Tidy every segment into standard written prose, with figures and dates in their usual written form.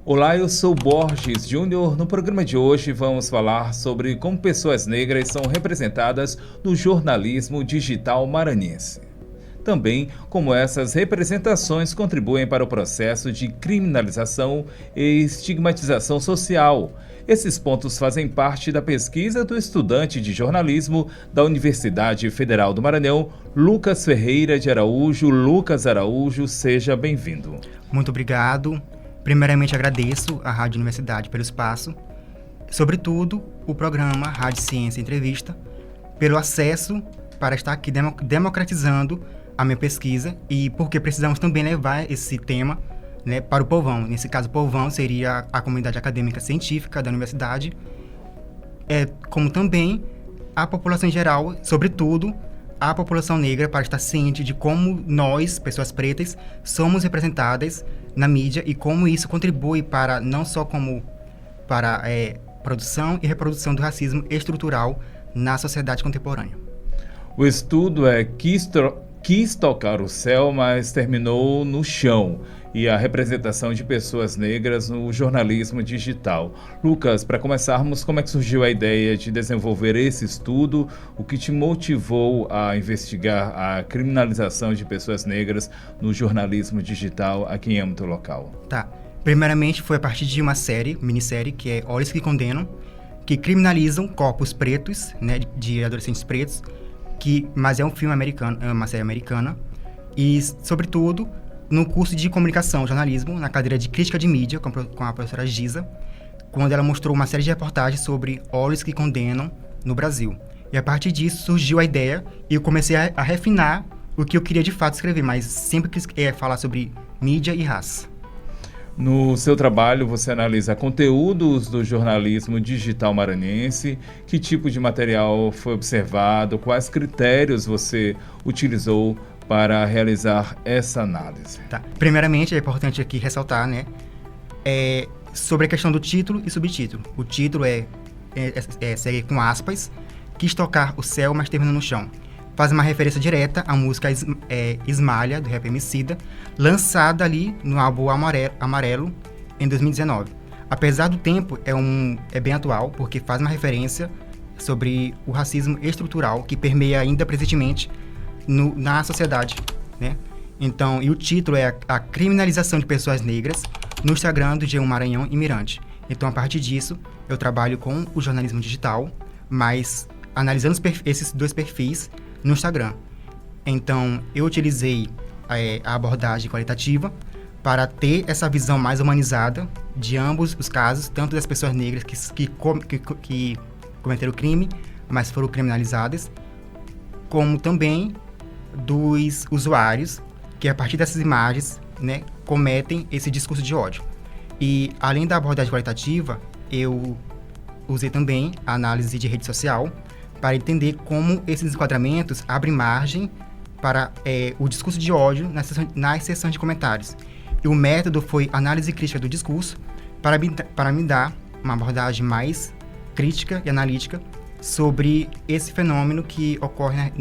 Olá, eu sou Borges Júnior. No programa de hoje vamos falar sobre como pessoas negras são representadas no jornalismo digital maranhense. Também como essas representações contribuem para o processo de criminalização e estigmatização social. Esses pontos fazem parte da pesquisa do estudante de jornalismo da Universidade Federal do Maranhão, Lucas Ferreira de Araújo. Lucas Araújo, seja bem-vindo. Muito obrigado. Primeiramente, agradeço à Rádio Universidade pelo espaço, sobretudo o programa Rádio Ciência Entrevista, pelo acesso para estar aqui democratizando a minha pesquisa e porque precisamos também levar esse tema, para o povão. Nesse caso, o povão seria a comunidade acadêmica científica da universidade, como também a população em geral, sobretudo a população negra, para estar ciente de como nós, pessoas pretas, somos representadas na mídia e como isso contribui para não só para produção e reprodução do racismo estrutural na sociedade contemporânea. O estudo quis tocar o céu, mas terminou no chão, e a representação de pessoas negras no jornalismo digital. Lucas, para começarmos, como é que surgiu a ideia de desenvolver esse estudo? O que te motivou a investigar a criminalização de pessoas negras no jornalismo digital aqui em âmbito local? Tá. Primeiramente, foi a partir de uma minissérie, que é Olhos que Condenam, que criminalizam corpos pretos, de adolescentes pretos, mas é um filme americano, é uma série americana, e, sobretudo, no curso de comunicação, jornalismo, na cadeira de crítica de mídia, com a professora Giza, quando ela mostrou uma série de reportagens sobre olhos que condenam no Brasil. E a partir disso surgiu a ideia e eu comecei a refinar o que eu queria de fato escrever, mas sempre quis falar sobre mídia e raça. No seu trabalho, você analisa conteúdos do jornalismo digital maranhense, que tipo de material foi observado, quais critérios você utilizou para realizar essa análise? Tá. Primeiramente, é importante aqui ressaltar, sobre a questão do título e subtítulo. O título segue com aspas, quis tocar o céu, mas termina no chão. Faz uma referência direta à música Esmalha, do Rap Emicida, lançada ali no álbum Amarelo, em 2019. Apesar do tempo, é bem atual, porque faz uma referência sobre o racismo estrutural que permeia ainda presentemente na sociedade, Então, e o título é a criminalização de pessoas negras no Instagram do G1 Maranhão e Mirante. Então, a partir disso, eu trabalho com o jornalismo digital, mas analisando esses dois perfis no Instagram. Então, eu utilizei a abordagem qualitativa para ter essa visão mais humanizada de ambos os casos, tanto das pessoas negras que cometeram o crime, mas foram criminalizadas, como também dos usuários que, a partir dessas imagens, cometem esse discurso de ódio. E, além da abordagem qualitativa, eu usei também a análise de rede social para entender como esses enquadramentos abrem margem para o discurso de ódio nas seções de comentários. E o método foi análise crítica do discurso para me dar uma abordagem mais crítica e analítica sobre esse fenômeno que ocorre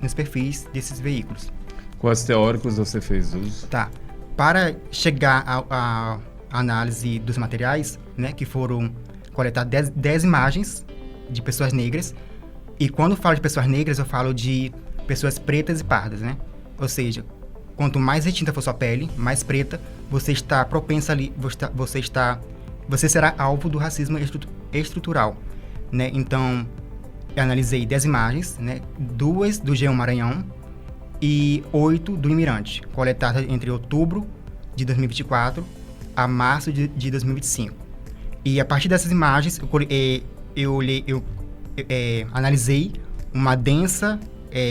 nos perfis desses veículos. Quais teóricos você fez uso? Tá. Para chegar à análise dos materiais, que foram coletadas 10 imagens de pessoas negras, e quando falo de pessoas negras, eu falo de pessoas pretas e pardas, Ou seja, quanto mais retinta for sua pele, mais preta, você está propensa ali, você será alvo do racismo estrutural, Então, eu analisei 10 imagens, 2 do G1 Maranhão e 8 do Imirante, coletadas entre outubro de 2024 a março de 2025. E a partir dessas imagens, eu analisei uma densa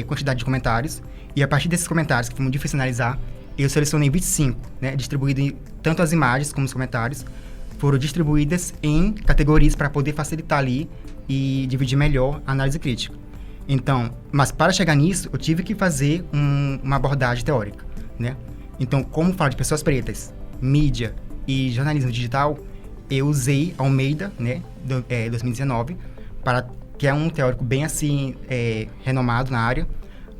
quantidade de comentários, e a partir desses comentários, que foi muito difícil analisar, eu selecionei 25, distribuídos tanto as imagens como os comentários, foram distribuídas em categorias para poder facilitar ali e dividir melhor a análise crítica. Então, mas para chegar nisso, eu tive que fazer uma abordagem teórica, Então, como falar de pessoas pretas, mídia e jornalismo digital, eu usei Almeida, 2019, que é um teórico bem assim, renomado na área,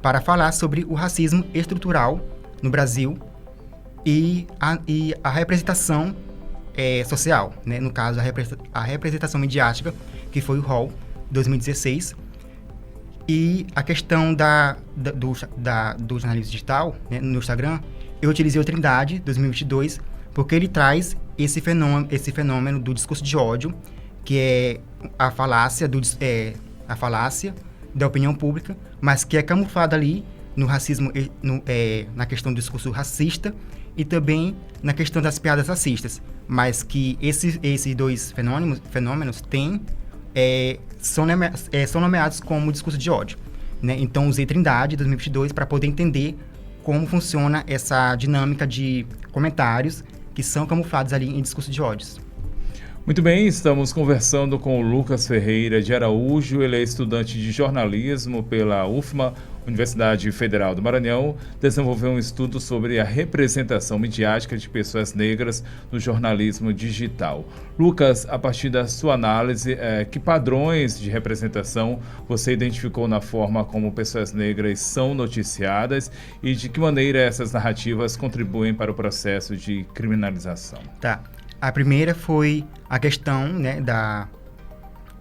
para falar sobre o racismo estrutural no Brasil e a representação social, né? No caso, a representação midiática, que foi o Hall 2016. E a questão do jornalismo digital, né, no Instagram, eu utilizei o Trindade 2022, porque ele traz esse fenômeno do discurso de ódio, que é a falácia da opinião pública, mas que é camuflada ali no racismo, na questão do discurso racista e também na questão das piadas racistas, mas que esses dois fenômenos são nomeados como discurso de ódio, né? Então, usei Trindade 2022 para poder entender como funciona essa dinâmica de comentários que são camuflados ali em discurso de ódios. Muito bem, estamos conversando com o Lucas Ferreira de Araújo. Ele é estudante de jornalismo pela UFMA, Universidade Federal do Maranhão. Desenvolveu um estudo sobre a representação midiática de pessoas negras no jornalismo digital. Lucas, a partir da sua análise, que padrões de representação você identificou na forma como pessoas negras são noticiadas e de que maneira essas narrativas contribuem para o processo de criminalização? Tá. A primeira foi a questão, né,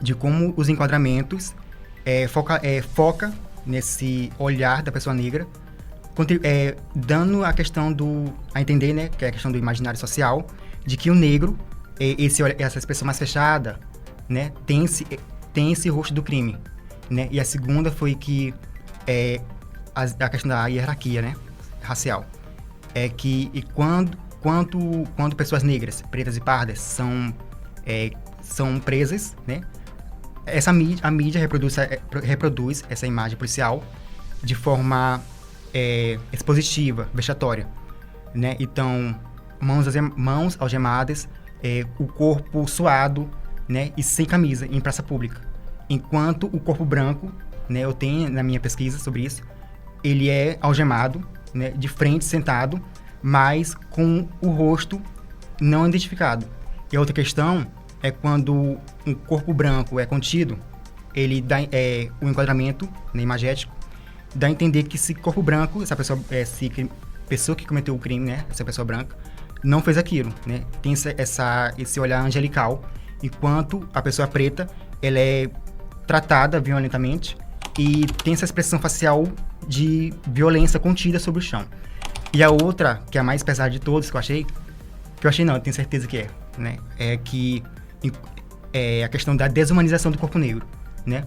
de como os enquadramentos foca nesse olhar da pessoa negra, dando a questão a entender, né, que é a questão do imaginário social, de que o negro, essa expressão mais fechada, né, tem esse rosto do crime, né? E a segunda foi que a questão da hierarquia, né, racial, quando pessoas negras, pretas e pardas são presas, né? A mídia reproduz essa imagem policial de forma expositiva, vexatória, né? Então, mãos algemadas, o corpo suado, né? E sem camisa em praça pública. Enquanto o corpo branco, né? Eu tenho na minha pesquisa sobre isso, ele é algemado, né? De frente, sentado, mas com o rosto não identificado. E a outra questão é quando um corpo branco é contido, ele dá o enquadramento, né, imagético, dá a entender que esse corpo branco, essa pessoa que cometeu o crime, né, essa pessoa branca, não fez aquilo, né? Tem esse olhar angelical, enquanto a pessoa preta, ela é tratada violentamente e tem essa expressão facial de violência contida sobre o chão. E a outra, que é a mais pesada de todas, eu tenho certeza que né? É a questão da desumanização do corpo negro, né?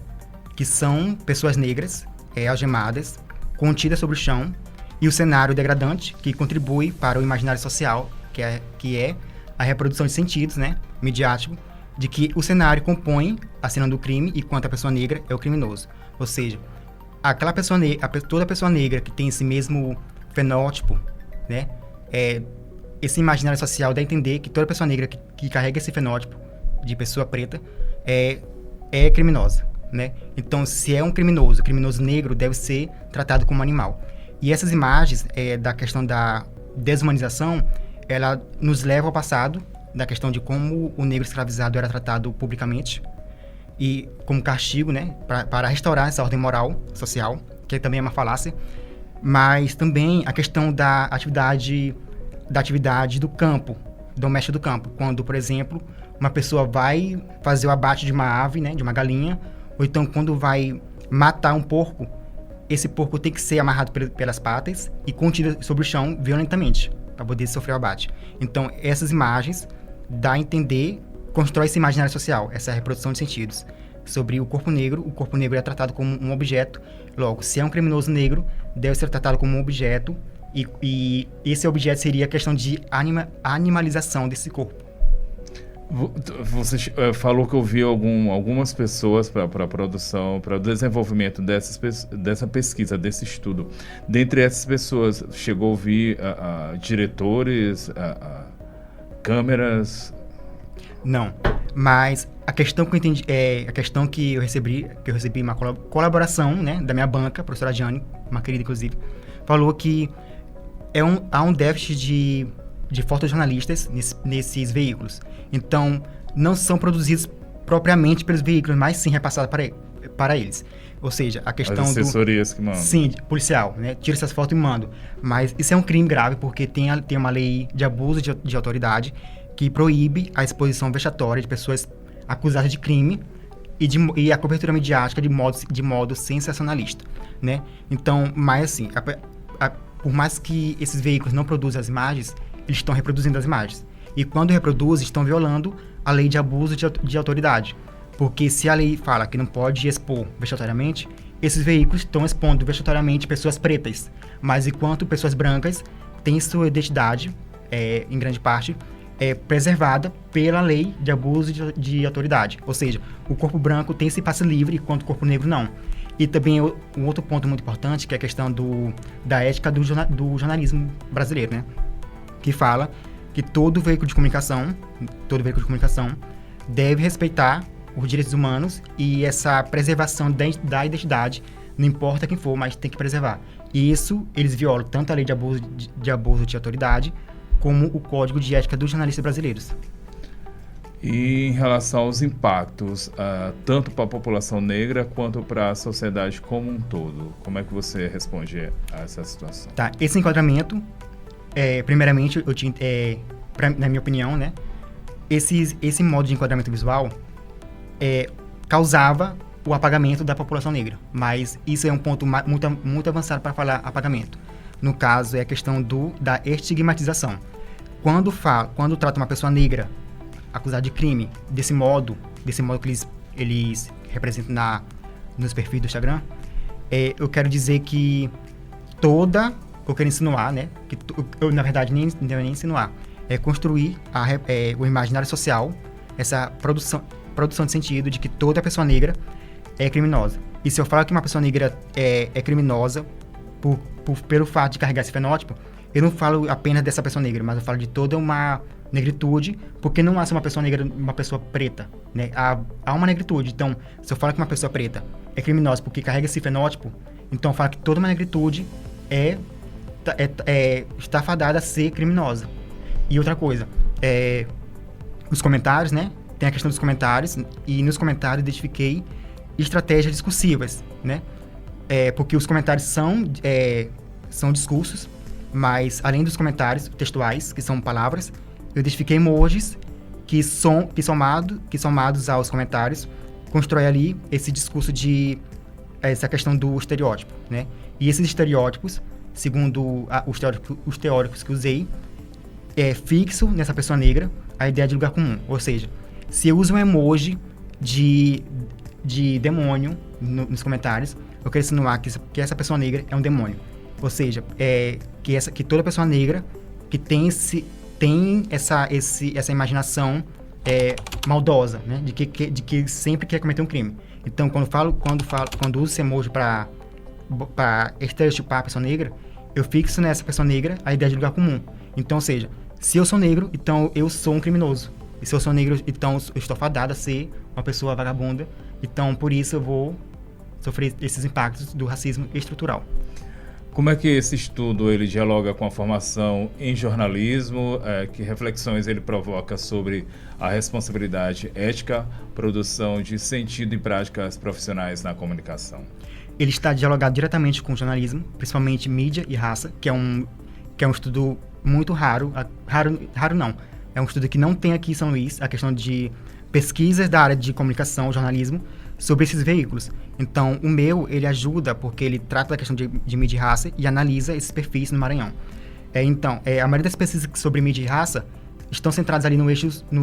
Que são pessoas negras, algemadas, contidas sobre o chão, e o cenário degradante, que contribui para o imaginário social, que é a reprodução de sentidos, né? Midiático, de que o cenário compõe a cena do crime, enquanto a pessoa negra é o criminoso. Ou seja, toda pessoa negra que tem esse mesmo fenótipo, né? Esse imaginário social dá a entender que toda pessoa negra que carrega esse fenótipo de pessoa preta é criminosa, né? Então, se é um criminoso negro deve ser tratado como animal. E essas imagens da questão da desumanização, ela nos leva ao passado, da questão de como o negro escravizado era tratado publicamente e como castigo, né? Para restaurar essa ordem moral social, que também é uma falácia. Mas também a questão da atividade do campo, doméstico do campo. Quando, por exemplo, uma pessoa vai fazer o abate de uma ave, né, de uma galinha, ou então quando vai matar um porco, esse porco tem que ser amarrado pelas patas e contido sobre o chão violentamente, para poder sofrer o abate. Então, essas imagens dá a entender, constrói esse imaginário social, essa reprodução de sentidos. Sobre o corpo negro é tratado como um objeto. Logo, se é um criminoso negro, deve ser tratado como um objeto, e esse objeto seria a questão de animalização desse corpo. Você falou que ouviu algumas pessoas para a produção, para o desenvolvimento dessa pesquisa, desse estudo. Dentre essas pessoas, chegou a ouvir diretores, câmeras? Não, mas a questão que eu entendi, a questão que eu recebi uma colaboração, né, da minha banca, a professora Jane, uma querida inclusive, falou que há um déficit de fotojornalistas nesses veículos. Então, não são produzidos propriamente pelos veículos, mas sim repassados para eles. Ou seja, a questão as assessorias que mandam. Sim, policial, né? Tira essas fotos e manda. Mas isso é um crime grave, porque tem uma lei de abuso de autoridade que proíbe a exposição vexatória de pessoas acusadas de crime e a cobertura midiática de modo sensacionalista, né? Então, mas assim, por mais que esses veículos não produzam as imagens, eles estão reproduzindo as imagens. E quando reproduzem, estão violando a lei de abuso de autoridade. Porque se a lei fala que não pode expor vexatoriamente, esses veículos estão expondo vexatoriamente pessoas pretas. Mas enquanto pessoas brancas têm sua identidade, em grande parte, preservada pela lei de abuso de autoridade. Ou seja, o corpo branco tem esse passe livre, enquanto o corpo negro não. E também um outro ponto muito importante, que é a questão da ética do jornalismo brasileiro, né? Que fala que todo veículo de comunicação deve respeitar os direitos humanos e essa preservação da identidade, não importa quem for, mas tem que preservar. E isso, eles violam tanto a lei de abuso de autoridade, como o Código de Ética dos Jornalistas Brasileiros. E em relação aos impactos, tanto para a população negra quanto para a sociedade como um todo, como é que você responde a essa situação? Tá, esse enquadramento, primeiramente, na minha opinião, né, esse modo de enquadramento visual causava o apagamento da população negra, mas isso é um ponto muito avançado para falar apagamento. No caso, é a questão da estigmatização. Quando trata uma pessoa negra acusada de crime desse modo que eles representam nos perfis do Instagram, eu quero dizer que eu quero insinuar, né? Que eu, na verdade, nem insinuar. É construir o imaginário social, essa produção de sentido de que toda pessoa negra é criminosa. E se eu falo que uma pessoa negra é criminosa pelo fato de carregar esse fenótipo, eu não falo apenas dessa pessoa negra, mas eu falo de toda uma negritude, porque não há só uma pessoa negra, uma pessoa preta, né? Há uma negritude. Então, se eu falo que uma pessoa preta é criminosa porque carrega esse fenótipo, então eu falo que toda uma negritude está fadada a ser criminosa. E outra coisa, os comentários, né? Tem a questão dos comentários, e nos comentários identifiquei estratégias discursivas, né? Porque os comentários são discursos, mas além dos comentários textuais, que são palavras, eu identifiquei emojis que somados aos comentários, constrói ali esse discurso essa questão do estereótipo, né? E esses estereótipos, segundo os teóricos que usei, fixo nessa pessoa negra a ideia de lugar comum. Ou seja, se eu uso um emoji de demônio nos comentários, eu quero insinuar que essa pessoa negra é um demônio. Ou seja, que toda pessoa negra que tem essa imaginação maldosa, né? De que sempre quer cometer um crime. Então, quando uso esse emoji para estereotipar a pessoa negra, eu fixo nessa pessoa negra a ideia de lugar comum. Então, ou seja, se eu sou negro, então eu sou um criminoso. E se eu sou negro, então eu estou fadado a ser uma pessoa vagabunda. Então, por isso eu vou sofrer esses impactos do racismo estrutural. Como é que esse estudo ele dialoga com a formação em jornalismo? Que reflexões ele provoca sobre a responsabilidade ética, produção de sentido e práticas profissionais na comunicação? Ele está dialogado diretamente com o jornalismo, principalmente mídia e raça, que é um estudo muito raro não, é um estudo que não tem aqui em São Luís, a questão de pesquisas da área de comunicação, jornalismo, sobre esses veículos. Então, o meu, ele ajuda porque ele trata da questão de mídia e raça e analisa esses perfis no Maranhão. Então, a maioria das pesquisas sobre mídia e raça estão centradas ali no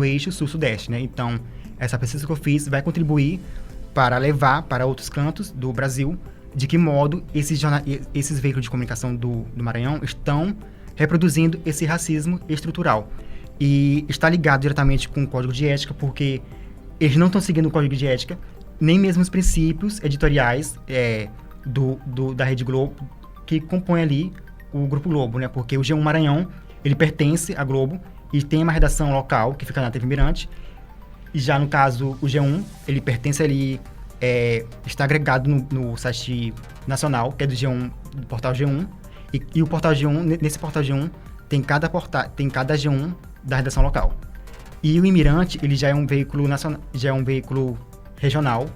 eixo sul-sudeste, né? Então, essa pesquisa que eu fiz vai contribuir para levar para outros cantos do Brasil de que modo esses veículos de comunicação do Maranhão estão reproduzindo esse racismo estrutural. E está ligado diretamente com o Código de Ética, porque eles não estão seguindo o Código de Ética, nem mesmo os princípios editoriais da Rede Globo, que compõem ali o Grupo Globo, né? Porque o G1 Maranhão, ele pertence à Globo e tem uma redação local, que fica na TV Mirante. E já no caso, o G1, ele pertence ali, está agregado no site nacional, que é do G1, do portal G1. E o portal G1, nesse portal G1, tem cada G1 da redação local. E o Imirante, ele já é um veículo nacional, já é um veículo regional,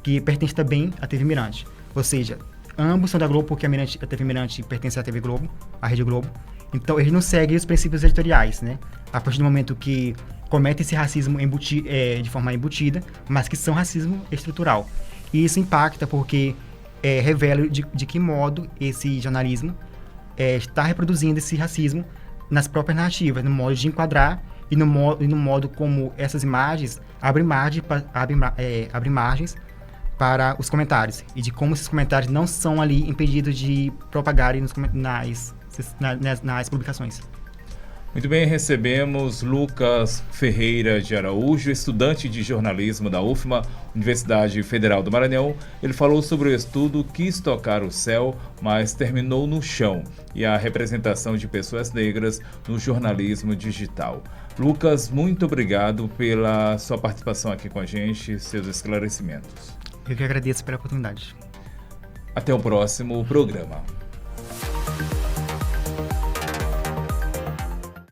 que pertence também à TV Mirante. Ou seja, ambos são da Globo, porque a TV Mirante pertence à TV Globo, à Rede Globo. Então, eles não seguem os princípios editoriais, né? a partir do momento que cometem esse racismo de forma embutida, mas que são racismo estrutural. E isso impacta porque revela de que modo esse jornalismo está reproduzindo esse racismo nas próprias narrativas, no modo de enquadrar e no modo como essas imagens abrem margens para os comentários, e de como esses comentários não são ali impedidos de propagarem nas publicações. Muito bem, recebemos Lucas Ferreira de Araújo, estudante de jornalismo da UFMA, Universidade Federal do Maranhão. Ele falou sobre o estudo Quis Tocar o Céu, mas terminou no chão, e a representação de pessoas negras no jornalismo digital. Lucas, muito obrigado pela sua participação aqui com a gente, seus esclarecimentos. Eu que agradeço pela oportunidade. Até o próximo programa.